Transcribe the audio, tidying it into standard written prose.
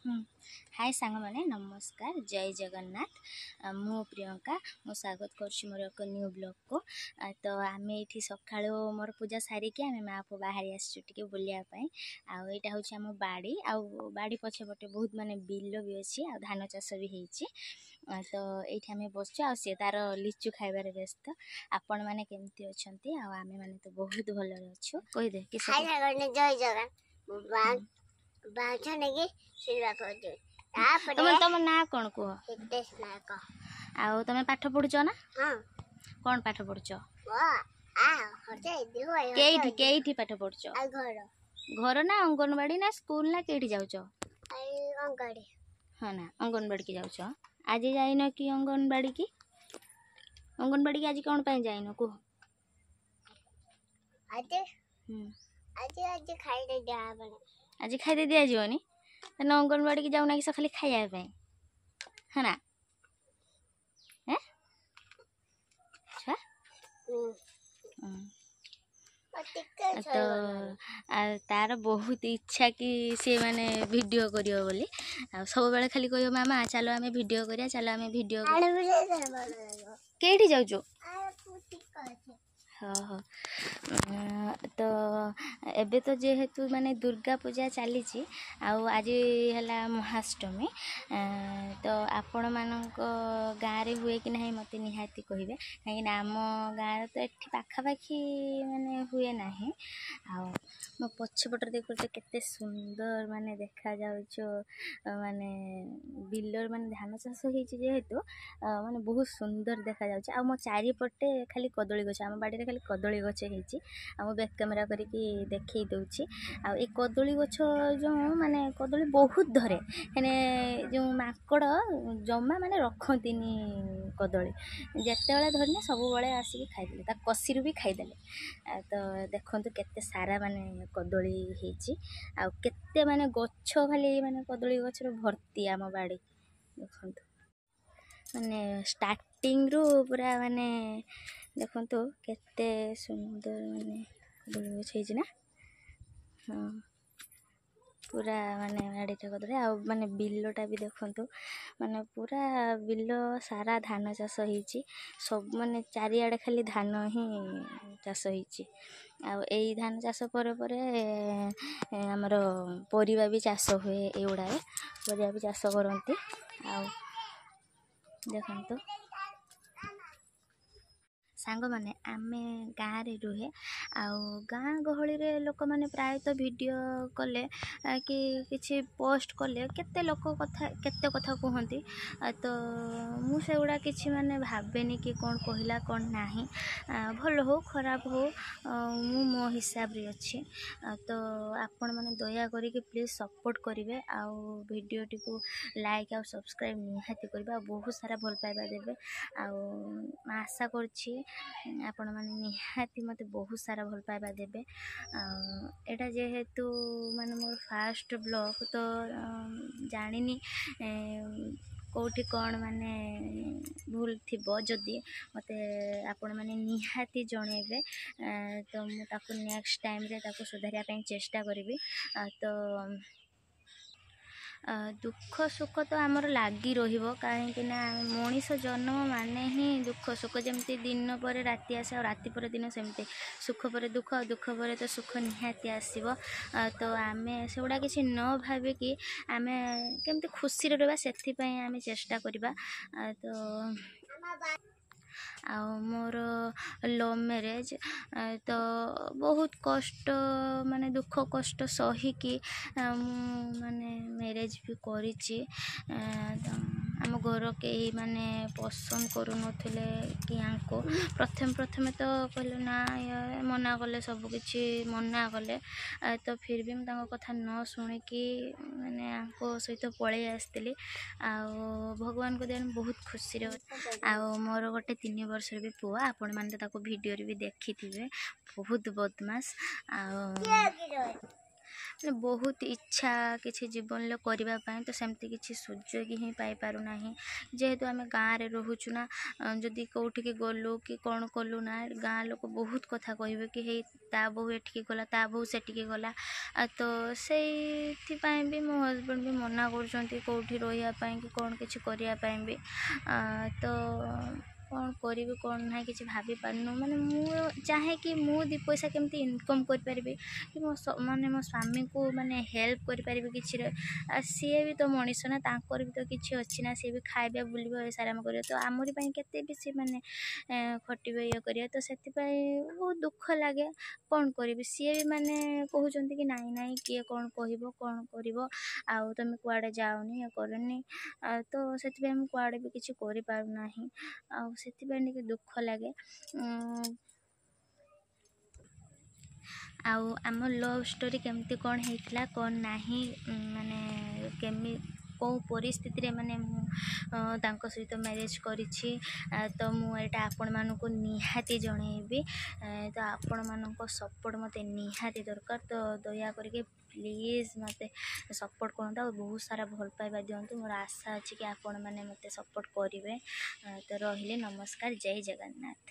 हाय सांग माने नमस्कार जय जगन्नाथ मु प्रियंका मु स्वागत करछि मोर एक न्यू ब्लॉग को। तो आम ये सका मोर पूजा सारिकी आम माँ को बाहरी आसटे बुलिया आईटा हूँ आम बाड़ी बाड़ी पछे पटे बहुत माने बिल भी अच्छी आ धान चाष भी होती। तो ये आम बस सी तार लिचु खाइबार व्यस्त आपण मैंने केमती अच्छा आम मैंने तो बहुत भल अच्छु कहीदे कि तुम ना कौन कह आउ तुम पाठ पढ़ुच ना कौन पाठ पढ़ुच केठी पाठ पढ़ुच घर ना अंगनवाड़ी ना स्कूल ना केठी जाउच हाँ ना अंगनवाड़ी की जाउच आज जाइन कि अंगनवाड़ी की आज कौन पाई जाइन कह आज खाई दि जानी तेना अंगनवाड़ी की जाऊना कि खाली खाइबा है ना तो तार बहुत इच्छा कि सी मैंने वीडियो करियो बोली सब बेले खाली कहियो मामा चलो आमे वीडियो करिया चलो आमे वीडियो केठी जाउचो हाँ हाँ तो एबे तो जेहेतु माने दुर्गा पूजा चली आज है महाअष्टमी तो आपण मानक गाँव रे हुए कि नहीं मत निहाती कहे कहीं आम गाँव तो ये पाखापाखी माने हुए ना मो पछपटर देख केते सुंदर माने देखा जाउछो माने बिलर माने धान चाष होहेतु माने बहुत सुंदर देखा जाउछ आ मो चारि पटे खाली कदली गछ आम बाड़ी खाली कदली गछ होइछि आ बैक कैमेरा करके देखई दउछि आ ए कदली गछ जो माने कदली बहुत धरे हेने जो माकड़ जमा माने रखंतिनी कदली जेते बेले धरने सब बेले आसिक खाइदेले ता कसीरु भी खाइदेले तो देखंतु केते सारा माने कदली होइछि आ केते माने गछ खाली माने कदली गछ भर्ती आम बाड़ी देखंतु माने स्टार्टिंग रु पूरा माने देखंतु केते सुंदर माने कदली गछ होइछि ना हाँ पूरा माने बाड़ीटा कदली आ माने बिलटा भी देखंतु माने पूरा बिल सारा धान चाष होइछि सब माने चारिआडे खाली धान ही चाष होइछि आ एई धान चाष पर हमर परिबा भी चाष हुए एउडा परिबा भी चाष करंती आ देखंतु सांग माने आमे गाँव रे रुहे गाँ गहली रे लोक माने प्राय तो वीडियो कले कि किछि पोस्ट कले केते लोक कथा केते कथा कहंती तो मु सेगुडा किछि माने भाबेनी कि कौन कहला कौन नाही भल हो खराब हो मु मो हिसाब रे अछि तो आपण माने दया करी कि प्लीज सपोर्ट करिवे आ वीडियो टी को लाइक आ सब्सक्राइब निहाती करबा बहुत सारा भल पाइबा देबे आ आशा करछि आपण माने निहाती मते बहुत सारा भल पाइबा देबे एटा जेहेतु माने मोर फास्ट ब्लॉग तो जानिनी कोठी कौन माने भूल थिबो जदि मते आपण माने निहाती जणेबे तो मु ताको नेक्स्ट टाइम रे ताको सुधारिया ପାଇଁ चेष्टा करिवि तो दुख सुख तो आमर लागी रहिबो काहेकि ना मनीष जन्म माने ही दुख सुख जमती दिन पर राति आसे और राति पर दिन सेमती सुख पर दुख दुख पर तो सुख निहाती आसीबो तो आमे सेगुडा किछि न भाबे कि आमे केमती खुशी रहबा सेथि पई आमे चेष्टा करिबा तो मोर लव मैरेज तो बहुत कष्ट माने दुख कष्ट सही कि माने मैरेज भी करिछि आम घर के माने पसंद करू नथिले कि आंको प्रथम तो कहले ना मना कले सब किछि मना कले तो फिर भी हम कथा न सुनी कि माने आंको सहित पळै आस्तिली आ भगवान को देन बहुत खुशी रे आ मोर गोटे 3 वर्ष भी पुआ आपण माने ताको वीडियो रे भी देखि थिबे बहुत बदमाश आ ମାନେ ବହୁତ ଇଚ୍ଛା କିଛି ଜୀବନରେ କରିବା ପାଇଁ, ତ ସେମିତି କିଛି ସୁଯୋଗ ହିଁ ପାଇପାରୁନାହିଁ। ଯେହେତୁ ଆମେ ଗାଁରେ ରହୁଛୁ ନା, ଯଦି କେଉଁଠିକି ଗଲୁ କି କ'ଣ କଲୁ ନା, ଗାଁ ଲୋକ ବହୁତ କଥା କହିବେ କି ହେଇ ତା ବୋହୂ ଏଠିକି ଗଲା, ତା ବୋହୂ ସେଠିକି ଗଲା। ତ ସେଇଥିପାଇଁ ବି ମୋ ହଜବେଣ୍ଡ ବି ମନା କରୁଛନ୍ତି କେଉଁଠି ରହିବା ପାଇଁ କି କ'ଣ କିଛି କରିବା ପାଇଁ ବି। ତ କ'ଣ କରିବି କ'ଣ ନାହିଁ କିଛି ଭାବିପାରୁନୁ। ମାନେ ମୁଁ ଚାହେଁ କି ମୁଁ 2 ପଇସା କେମିତି ଇନକମ୍ କରିପାରିବି, କି ମୋ ମାନେ ମୋ ସ୍ୱାମୀଙ୍କୁ ମାନେ ହେଲ୍ପ କରିପାରିବି କିଛିରେ। ସିଏ ବି ତ ମଣିଷ ନା, ତାଙ୍କର ବି ତ କିଛି ଅଛି ନା, ସିଏ ବି ଖାଇବା ବୁଲିବ ଏସା ଆରାମ କରିବ। ତ ଆମରି ପାଇଁ କେତେ ବି ସିଏ ମାନେ ଖଟିବେ ଇଏ କରିବେ। ତ ସେଥିପାଇଁ ବହୁତ ଦୁଃଖ ଲାଗେ। କ'ଣ କରିବି, ସିଏ ବି ମାନେ କହୁଛନ୍ତି କି ନାଇଁ ନାଇଁ କିଏ କ'ଣ କହିବ କ'ଣ କରିବ, ଆଉ ତମେ କୁଆଡ଼େ ଯାଅନି ଇଏ କରନି। ତ ସେଥିପାଇଁ ମୁଁ କୁଆଡ଼େ ବି କିଛି କରିପାରୁନାହିଁ, ଆଉ ସେଥିପାଇଁ ଟିକେ ଦୁଃଖ ଲାଗେ। ଆଉ ଆମ ଲଭ୍ ଷ୍ଟୋରି କେମିତି କ'ଣ ହେଇଥିଲା କ'ଣ ନାହିଁ, ମାନେ କେଉଁ ପରିସ୍ଥିତିରେ ମାନେ ମୁଁ ତାଙ୍କ ସହିତ ମ୍ୟାରେଜ୍ କରିଛି, ତ ମୁଁ ଏଇଟା ଆପଣମାନଙ୍କୁ ନିହାତି ଜଣେଇବି। ତ ଆପଣମାନଙ୍କ ସପୋର୍ଟ ମୋତେ ନିହାତି ଦରକାର। ତ ଦୟା କରିକି ପ୍ଲିଜ୍ ମୋତେ ସପୋର୍ଟ କରନ୍ତୁ, ଆଉ ବହୁତ ସାରା ଭଲ ପାଇବା ଦିଅନ୍ତୁ। ମୋର ଆଶା ଅଛି କି ଆପଣମାନେ ମୋତେ ସପୋର୍ଟ କରିବେ। ତ ରହିଲି, ନମସ୍କାର, ଜୟ ଜଗନ୍ନାଥ।